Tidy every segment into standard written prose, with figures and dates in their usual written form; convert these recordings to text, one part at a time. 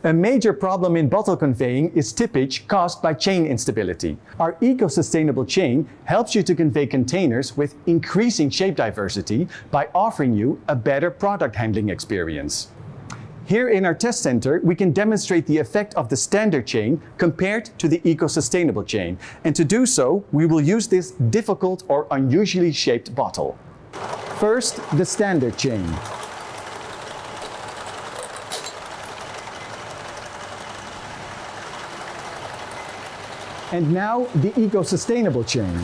A major problem in bottle conveying is tippage caused by chain instability. Our Eco-Sustainable chain helps you to convey containers with increasing shape diversity by offering you a better product handling experience. Here in our test center, we can demonstrate the effect of the standard chain compared to the Eco-Sustainable chain. And to do so, we will use this difficult or unusually shaped bottle. First, the standard chain. And now the Eco-Sustainable chain.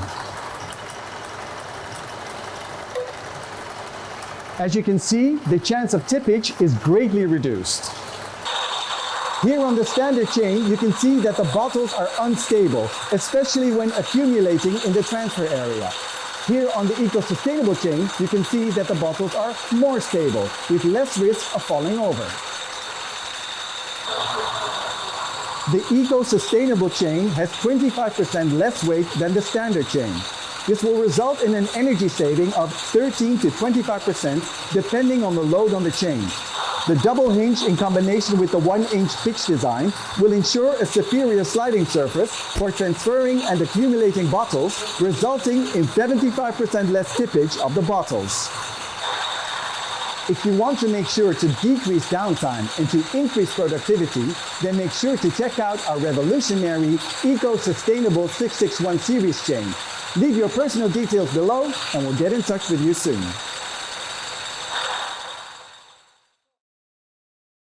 As you can see, the chance of tippage is greatly reduced. Here on the standard chain, you can see that the bottles are unstable, especially when accumulating in the transfer area. Here on the Eco-Sustainable chain, you can see that the bottles are more stable, with less risk of falling over. The Eco-Sustainable chain has 25% less weight than the standard chain. This will result in an energy saving of 13 to 25% depending on the load on the chain. The double hinge in combination with the 1-inch pitch design will ensure a superior sliding surface for transferring and accumulating bottles, resulting in 75% less tippage of the bottles. If you want to make sure to decrease downtime and to increase productivity, then make sure to check out our revolutionary Eco-Sustainable 661 series chain. Leave your personal details below and we'll get in touch with you soon.